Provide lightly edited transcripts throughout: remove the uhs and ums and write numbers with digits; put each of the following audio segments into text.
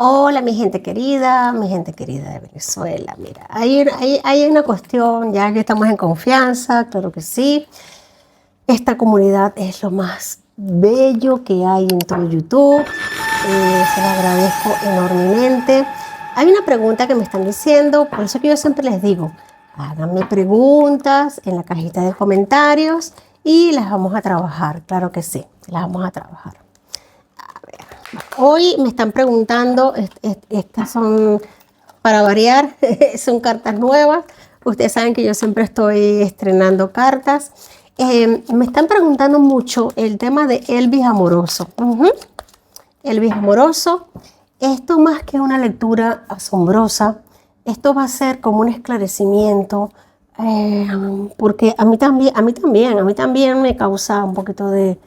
Hola, mi gente querida de Venezuela. Mira, hay una cuestión, ya que estamos en confianza, claro que sí. Esta comunidad es lo más bello que hay en todo YouTube. Se lo agradezco enormemente. Hay una pregunta que me están diciendo, por eso que yo siempre les digo, háganme preguntas en la cajita de comentarios y las vamos a trabajar, claro que sí, las vamos a trabajar. Hoy me están preguntando, estas son, para variar, son cartas nuevas. Ustedes saben que yo siempre estoy estrenando cartas. Me están preguntando mucho el tema de Elvis amoroso. Elvis amoroso. Esto más que una lectura asombrosa, esto va a ser como un esclarecimiento, porque a mí también me causa un poquito de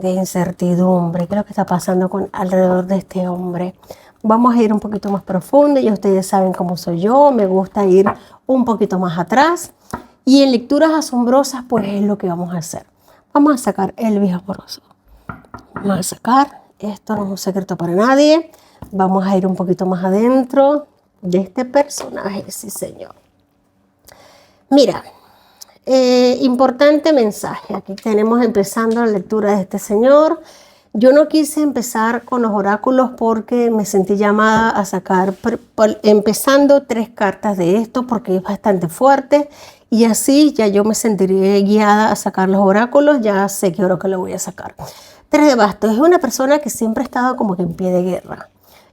incertidumbre. ¿Qué es lo que está pasando alrededor de este hombre? Vamos a ir un poquito más profundo. Ya ustedes saben cómo soy yo. Me gusta ir un poquito más atrás. Y en lecturas asombrosas, pues es lo que vamos a hacer. Vamos a sacar Elvis amoroso. Vamos a sacar. Esto no es un secreto para nadie. Vamos a ir un poquito más adentro de este personaje. Sí, señor. Mira. Importante mensaje. Aquí tenemos empezando la lectura de este señor. Yo no quise empezar con los oráculos porque me sentí llamada a sacar, empezando 3 cartas de esto porque es bastante fuerte y así ya yo me sentiría guiada a sacar los oráculos. Ya sé qué oráculo voy a sacar. 3 de bastos. Es una persona que siempre ha estado como que en pie de guerra.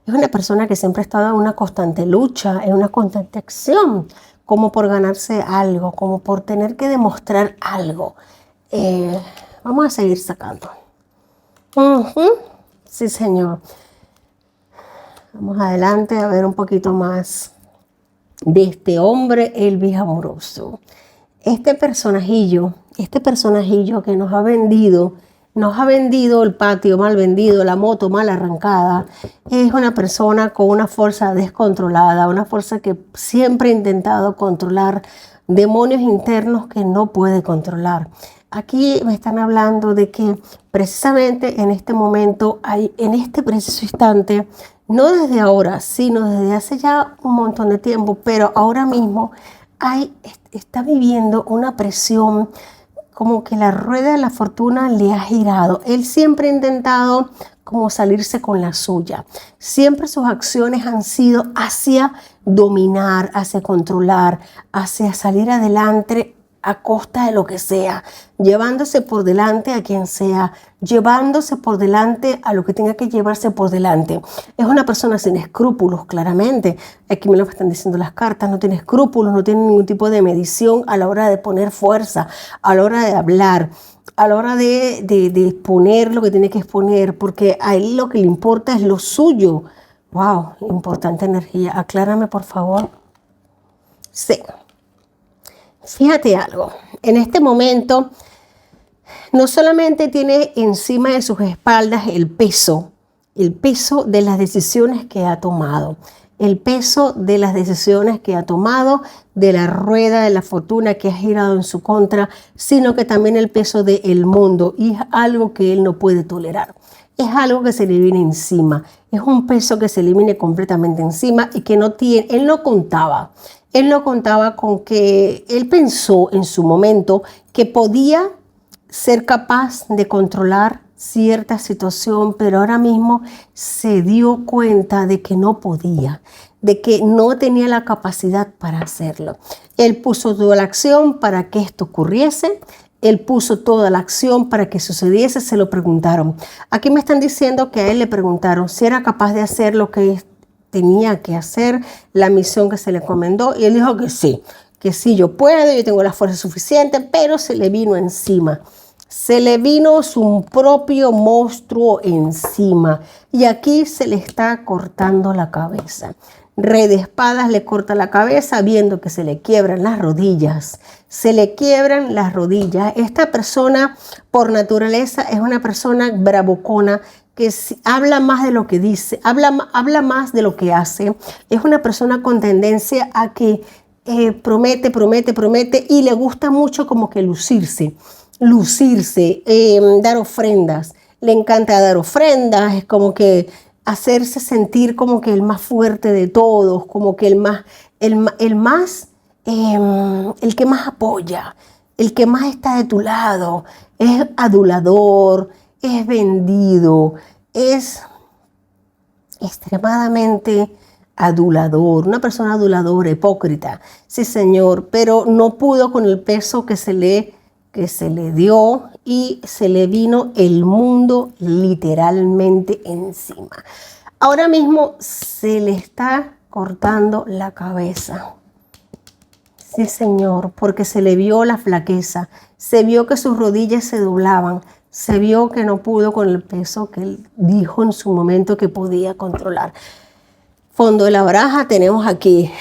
Es una persona que siempre ha estado en una constante lucha, en una constante acción, como por ganarse algo, como por tener que demostrar algo. Vamos a seguir sacando. Sí, señor. Vamos adelante a ver un poquito más de este hombre, Elvis amoroso. Este personajillo que nos ha vendido el patio mal vendido, la moto mal arrancada. Es una persona con una fuerza descontrolada, una fuerza que siempre ha intentado controlar demonios internos que no puede controlar. Aquí me están hablando de que precisamente en este momento, en este preciso instante, no desde ahora, sino desde hace ya un montón de tiempo, pero ahora mismo está viviendo una presión, como que la rueda de la fortuna le ha girado. Él siempre ha intentado como salirse con la suya. Siempre sus acciones han sido hacia dominar, hacia controlar, hacia salir adelante a costa de lo que sea, llevándose por delante a quien sea, llevándose por delante a lo que tenga que llevarse por delante. Es una persona sin escrúpulos, claramente. Aquí me lo están diciendo las cartas, no tiene escrúpulos, no tiene ningún tipo de medición a la hora de poner fuerza, a la hora de hablar, a la hora de exponer lo que tiene que exponer, porque a él lo que le importa es lo suyo. Wow, importante energía. Aclárame, por favor. Sí. Fíjate algo, en este momento no solamente tiene encima de sus espaldas el peso de las decisiones que ha tomado, el peso de las decisiones que ha tomado, de la rueda de la fortuna que ha girado en su contra, sino que también el peso del mundo, y es algo que él no puede tolerar. Es algo que se le viene encima, es un peso que se le viene completamente encima y que él no contaba. Él no contaba con que, él pensó en su momento que podía ser capaz de controlar cierta situación, pero ahora mismo se dio cuenta de que no podía, de que no tenía la capacidad para hacerlo. Él puso toda la acción para que esto ocurriese. Él puso toda la acción para que sucediese. Se lo preguntaron. Aquí me están diciendo que a él le preguntaron si era capaz de hacer lo que tenía que hacer, la misión que se le encomendó, y él dijo que sí, yo puedo, yo tengo la fuerza suficiente, pero se le vino encima. Se le vino su propio monstruo encima y aquí se le está cortando la cabeza. Rey de espadas le corta la cabeza viendo que se le quiebran las rodillas. Se le quiebran las rodillas. Esta persona por naturaleza es una persona bravucona que habla más de lo que dice, habla más de lo que hace. Es una persona con tendencia a que promete y le gusta mucho como que lucirse, dar ofrendas. Le encanta dar ofrendas, es como que hacerse sentir como que el más fuerte de todos, como que el que más apoya, el que más está de tu lado, es adulador, es vendido, es extremadamente adulador, una persona aduladora, hipócrita, sí señor, pero no pudo con el peso que se le dio y se le vino el mundo literalmente encima. Ahora mismo se le está cortando la cabeza. Sí, señor, porque se le vio la flaqueza, se vio que sus rodillas se doblaban, se vio que no pudo con el peso que él dijo en su momento que podía controlar. Fondo de la baraja tenemos aquí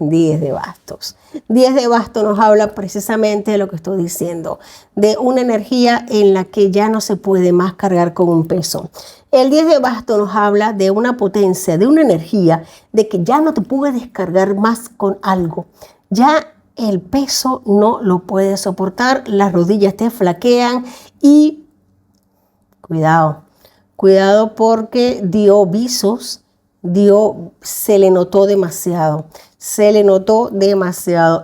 10 de bastos. 10 de bastos nos habla precisamente de lo que estoy diciendo, de una energía en la que ya no se puede más cargar con un peso. El 10 de bastos nos habla de una potencia, de una energía, de que ya no te puedes cargar más con algo. Ya el peso no lo puedes soportar, las rodillas te flaquean y cuidado porque dio visos, se le notó demasiado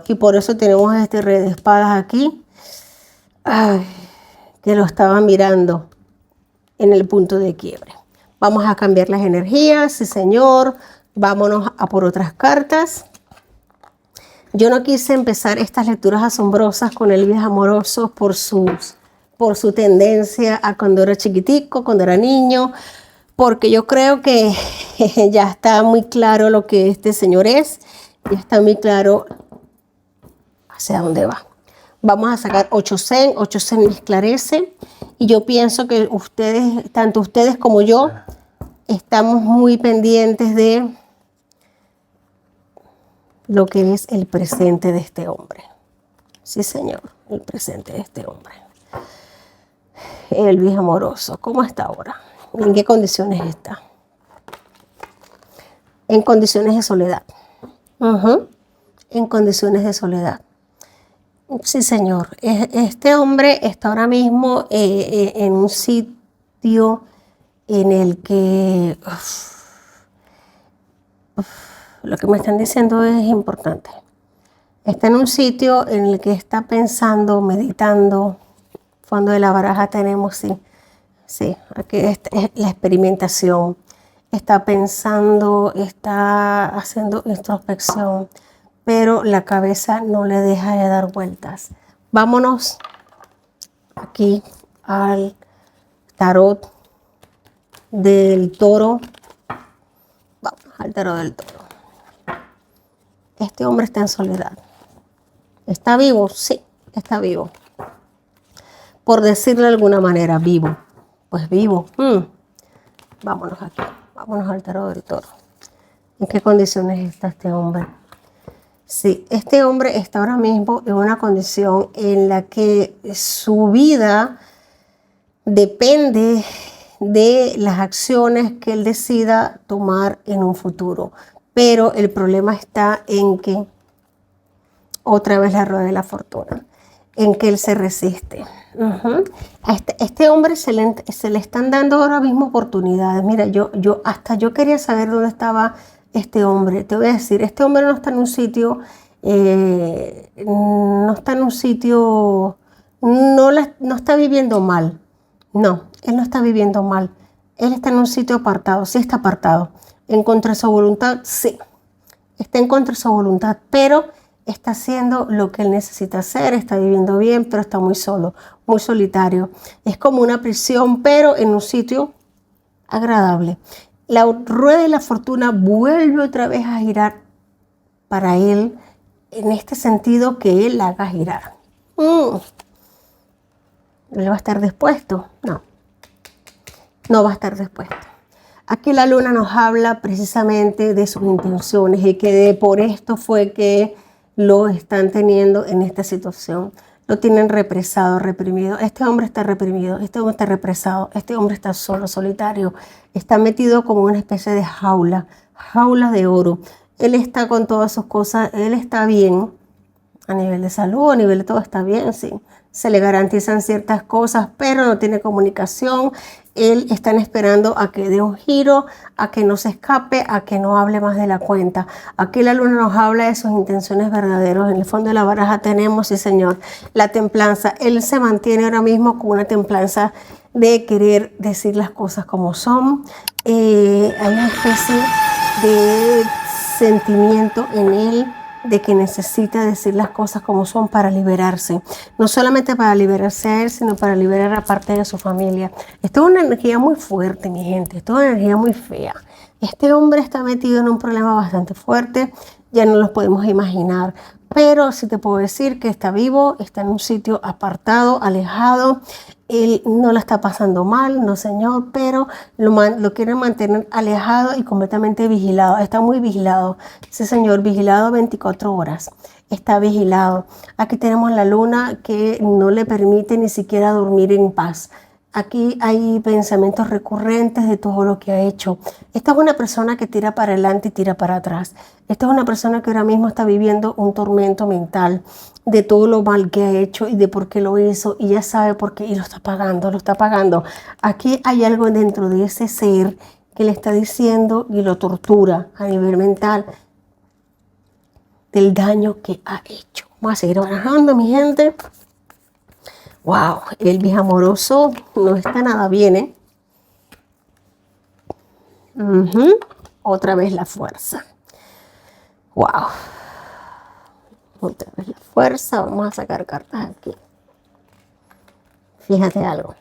y por eso tenemos a este rey de espadas aquí, que lo estaba mirando en el punto de quiebre. Vamos a cambiar las energías, sí señor, vámonos a por otras cartas. Yo no quise empezar estas lecturas asombrosas con el viaje amoroso por su tendencia a cuando era chiquitico, cuando era niño, porque yo creo que ya está muy claro lo que este señor es, ya está muy claro hacia dónde va. Vamos a sacar 8 Zen me esclarece, y yo pienso que ustedes, tanto ustedes como yo, estamos muy pendientes de lo que es el presente de este hombre. Sí, señor, el presente de este hombre. El viejo amoroso, ¿cómo está ahora? ¿En qué condiciones está? En condiciones de soledad. En condiciones de soledad. Sí, señor. Este hombre está ahora mismo en un sitio en el que lo que me están diciendo es importante. Está en un sitio en el que está pensando, meditando. Fondo de la baraja tenemos, sí, aquí es la experimentación. Está pensando, está haciendo introspección, pero la cabeza no le deja de dar vueltas. Vámonos aquí al tarot del toro. Vamos al tarot del toro. Este hombre está en soledad. ¿Está vivo? Sí, está vivo. Por decirlo de alguna manera, vivo. Pues vivo. Vámonos aquí. Vámonos al tarot del toro. ¿En qué condiciones está este hombre? Sí, este hombre está ahora mismo en una condición en la que su vida depende de las acciones que él decida tomar en un futuro. Pero el problema está en que, otra vez la rueda de la fortuna, en que él se resiste. A este hombre se le están dando ahora mismo oportunidades. Mira, yo quería saber dónde estaba este hombre. Te voy a decir, este hombre no está en un sitio, no está viviendo mal. No, él no está viviendo mal. Él está en un sitio apartado, sí está apartado. En contra de su voluntad, sí. Está en contra de su voluntad, pero está haciendo lo que él necesita hacer, está viviendo bien, pero está muy solo, muy solitario. Es como una prisión, pero en un sitio agradable. La rueda de la fortuna vuelve otra vez a girar para él, en este sentido que él la haga girar. ¿Él va a estar dispuesto? No, no va a estar dispuesto. Aquí la luna nos habla precisamente de sus intenciones y que por esto fue que lo están teniendo en esta situación. Lo tienen represado, reprimido. Este hombre está reprimido, este hombre está represado, este hombre está solo, solitario. Está metido como una especie de jaula de oro. Él está con todas sus cosas, él está bien a nivel de salud, a nivel de todo está bien, sí. se le garantizan ciertas cosas, pero no tiene comunicación. Él están esperando a que dé un giro, a que no se escape, a que no hable más de la cuenta. Aquí la luna nos habla de sus intenciones verdaderas. En el fondo de la baraja tenemos, sí señor, la templanza. Él se mantiene ahora mismo con una templanza de querer decir las cosas como son. Hay una especie de sentimiento en él de que necesita decir las cosas como son para liberarse. No solamente para liberarse a él, sino para liberar a parte de su familia. Esto es una energía muy fuerte, mi gente. Esto es una energía muy fea. Este hombre está metido en un problema bastante fuerte. Ya no lo podemos imaginar. Pero sí te puedo decir que está vivo, está en un sitio apartado, alejado. Él no la está pasando mal, no señor, pero lo quieren mantener alejado y completamente vigilado. Está muy vigilado. Ese señor vigilado 24 horas. Está vigilado. Aquí tenemos la luna que no le permite ni siquiera dormir en paz. Aquí hay pensamientos recurrentes de todo lo que ha hecho. Esta es una persona que tira para adelante y tira para atrás. Esta es una persona que ahora mismo está viviendo un tormento mental de todo lo mal que ha hecho y de por qué lo hizo, y ya sabe por qué y lo está pagando, lo está pagando. Aquí hay algo dentro de ese ser que le está diciendo y lo tortura a nivel mental del daño que ha hecho. Vamos a seguir barajando, mi gente. Wow, el viejo amoroso no está nada bien, ¿eh? Otra vez la fuerza. Wow. Otra vez la fuerza. Vamos a sacar cartas aquí. Fíjate algo.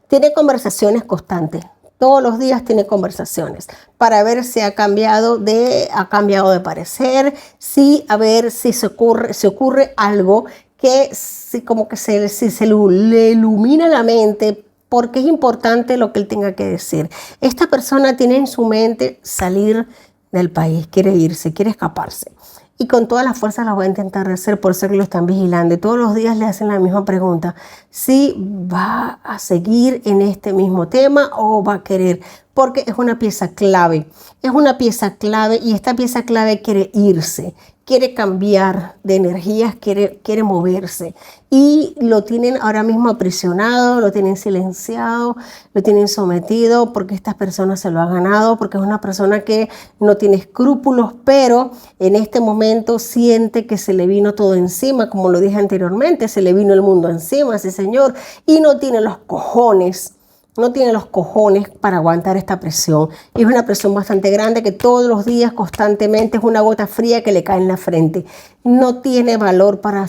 Tiene conversaciones constantes. Todos los días tiene conversaciones para ver si ha cambiado de parecer, sí, a ver si se ocurre algo que si como que si le ilumina la mente, porque es importante lo que él tenga que decir. Esta persona tiene en su mente salir del país, quiere irse, quiere escaparse. Y con todas las fuerzas las va a intentar hacer, por eso que lo están vigilando. Y todos los días le hacen la misma pregunta: si va a seguir en este mismo tema o va a querer, porque es una pieza clave. Es una pieza clave y esta pieza clave quiere irse, quiere cambiar de energías, quiere moverse. Y lo tienen ahora mismo aprisionado, lo tienen silenciado, lo tienen sometido, porque estas personas se lo han ganado, porque es una persona que no tiene escrúpulos, pero en este momento siente que se le vino todo encima, como lo dije anteriormente, se le vino el mundo encima, sí señor, y no tiene los cojones. No tiene los cojones para aguantar esta presión. Y es una presión bastante grande que todos los días, constantemente, es una gota fría que le cae en la frente. No tiene valor para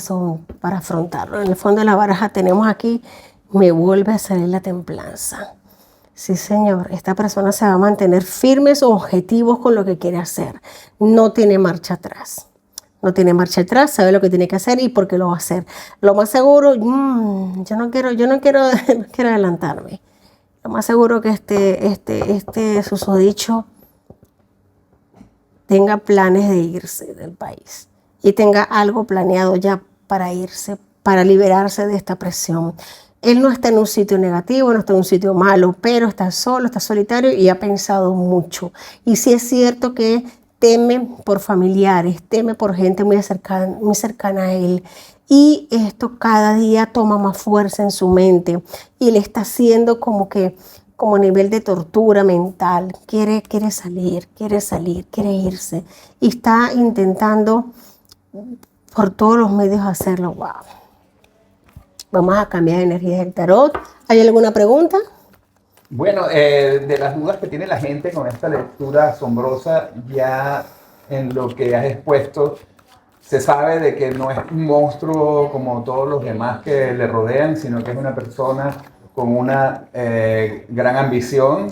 afrontarlo. En el fondo de la baraja tenemos aquí, me vuelve a salir la templanza. Sí, señor, esta persona se va a mantener firme sus objetivos con lo que quiere hacer. No tiene marcha atrás. No tiene marcha atrás, sabe lo que tiene que hacer y por qué lo va a hacer. Lo más seguro, yo no quiero adelantarme. Lo más seguro que este susodicho tenga planes de irse del país y tenga algo planeado ya para irse, para liberarse de esta presión. Él no está en un sitio negativo, no está en un sitio malo, pero está solo, está solitario y ha pensado mucho. Y sí es cierto que teme por familiares, teme por gente muy cercana a él. Y esto cada día toma más fuerza en su mente y le está haciendo como nivel de tortura mental. Quiere salir, quiere irse. Y está intentando por todos los medios hacerlo. Wow. Vamos a cambiar de energía del tarot. ¿Hay alguna pregunta? Bueno, de las dudas que tiene la gente con esta lectura asombrosa, ya en lo que has expuesto, se sabe de que no es un monstruo como todos los demás que le rodean, sino que es una persona con una gran ambición,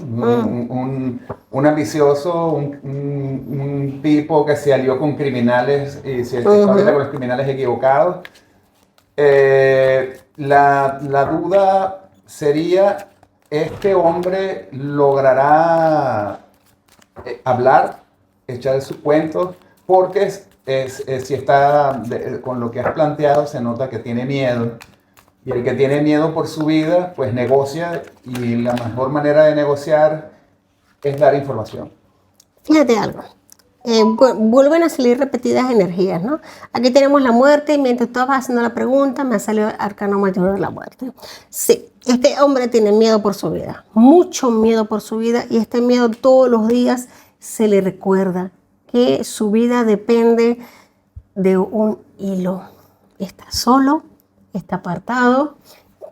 un ambicioso, un tipo que se alió con criminales y se está ahorita con los criminales equivocados. La duda sería, ¿este hombre logrará hablar, echar sus cuentos? Porque si está con lo que has planteado, se nota que tiene miedo. Y el que tiene miedo por su vida, pues negocia, y la mejor manera de negociar es dar información. Fíjate algo. Vuelven a salir repetidas energías, ¿no? Aquí tenemos la muerte y mientras estabas haciendo la pregunta me ha salido el arcano mayor de la muerte. Sí, este hombre tiene miedo por su vida, mucho miedo por su vida, y este miedo todos los días se le recuerda que su vida depende de un hilo. Está solo, está apartado,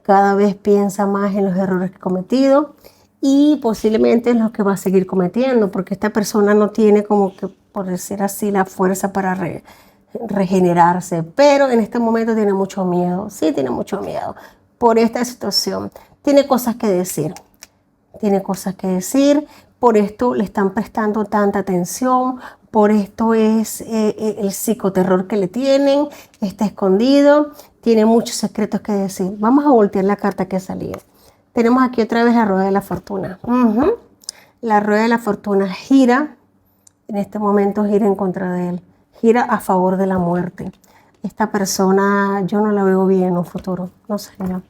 cada vez piensa más en los errores que ha cometido y posiblemente en los que va a seguir cometiendo, porque esta persona no tiene, como que, por decir así, la fuerza para regenerarse, pero en este momento tiene mucho miedo. Sí, tiene mucho miedo por esta situación. Tiene cosas que decir, tiene cosas que decir, por esto le están prestando tanta atención, por esto es el psicoterror que le tienen, está escondido, tiene muchos secretos que decir. Vamos a voltear la carta que ha salido. Tenemos aquí otra vez la rueda de la fortuna. La rueda de la fortuna gira, en este momento gira en contra de él, gira a favor de la muerte. Esta persona yo no la veo bien en un futuro, no señor.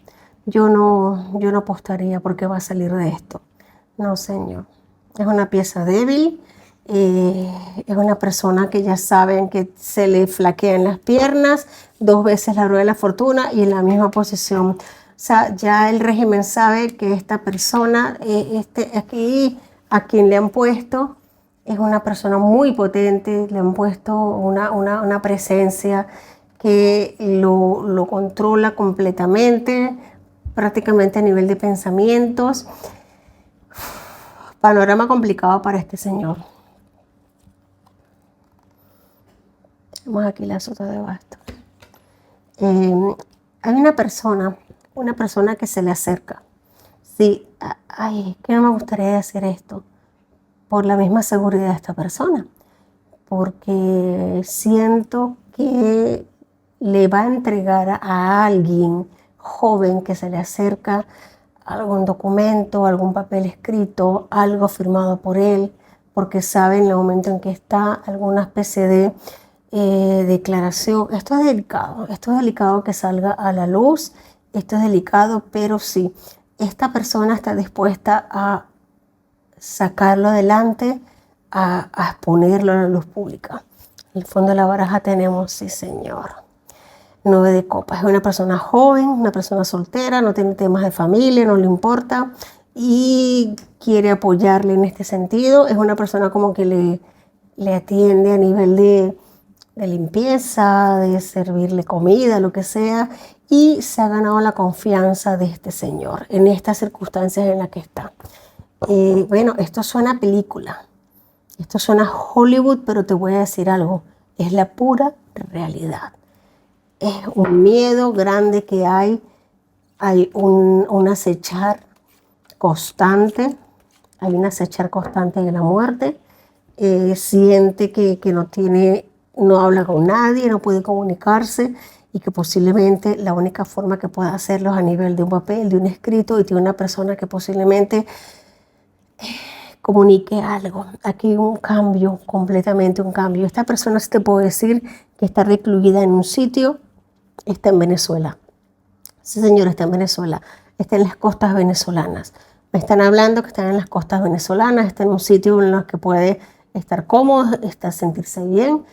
Yo no apostaría porque va a salir de esto. No, señor. Es una pieza débil, es una persona que ya saben que se le flaquean las piernas, 2 veces la rueda de la fortuna y en la misma posición. O sea, ya el régimen sabe que esta persona, aquí a quien le han puesto, es una persona muy potente, le han puesto una presencia que lo controla completamente, prácticamente a nivel de pensamientos. Panorama complicado para este señor. Tenemos aquí la sota de bastos. Hay una persona que se le acerca. Sí, ay, que no me gustaría hacer esto por la misma seguridad de esta persona, porque siento que le va a entregar a alguien joven que se le acerca algún documento, algún papel escrito, algo firmado por él, porque sabe en el momento en que está alguna especie de declaración. Esto es delicado que salga a la luz, esto es delicado, pero sí, esta persona está dispuesta a sacarlo adelante, a exponerlo a la luz pública. En el fondo de la baraja tenemos, sí señor, 9 de copas. Es una persona joven, una persona soltera, no tiene temas de familia, no le importa y quiere apoyarle en este sentido. Es una persona como que le atiende a nivel de limpieza, de servirle comida, lo que sea, y se ha ganado la confianza de este señor en estas circunstancias en las que está. Bueno, esto suena a película, esto suena a Hollywood, pero te voy a decir algo, es la pura realidad. Es un miedo grande que hay un acechar constante, hay un acechar constante de la muerte. Siente que no habla con nadie, no puede comunicarse y que posiblemente la única forma que pueda hacerlo es a nivel de un papel, de un escrito, y tiene una persona que posiblemente comunique algo. Aquí hay un cambio, completamente un cambio. Esta persona, sí te puedo decir que está recluida en un sitio, está en Venezuela. Sí, señor, está en Venezuela, está en las costas venezolanas. Me están hablando que están en las costas venezolanas, está en un sitio en el que puede estar cómodo, está sentirse bien,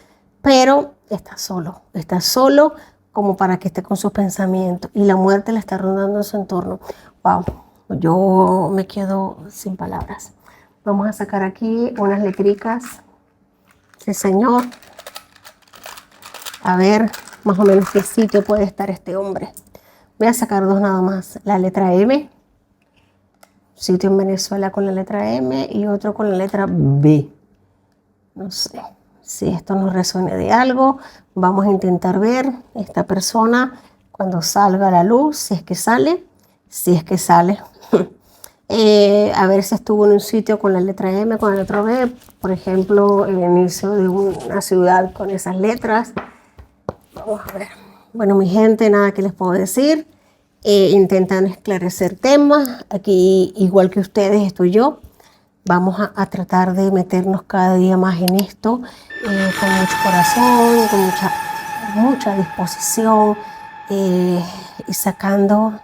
pero está solo como para que esté con sus pensamientos y la muerte le está rondando en su entorno. Wow, yo me quedo sin palabras. Vamos a sacar aquí unas letricas. Sí, señor. A ver, más o menos qué sitio puede estar este hombre. Voy a sacar 2 nada más. La letra M. Sitio en Venezuela con la letra M y otro con la letra B. No sé si esto nos resuene de algo. Vamos a intentar ver esta persona cuando salga a la luz, si es que sale. A ver si estuvo en un sitio con la letra M, con la letra B. Por ejemplo, el inicio de una ciudad con esas letras. Vamos a ver. Bueno, mi gente, nada que les puedo decir. Intentan esclarecer temas. Aquí, igual que ustedes, estoy yo. Vamos a tratar de meternos cada día más en esto, con mucho corazón, con mucha disposición, y sacando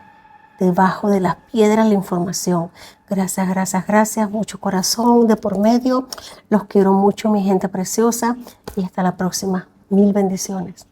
debajo de las piedras la información. Gracias, gracias, gracias. Mucho corazón de por medio. Los quiero mucho, mi gente preciosa. Y hasta la próxima. Mil bendiciones.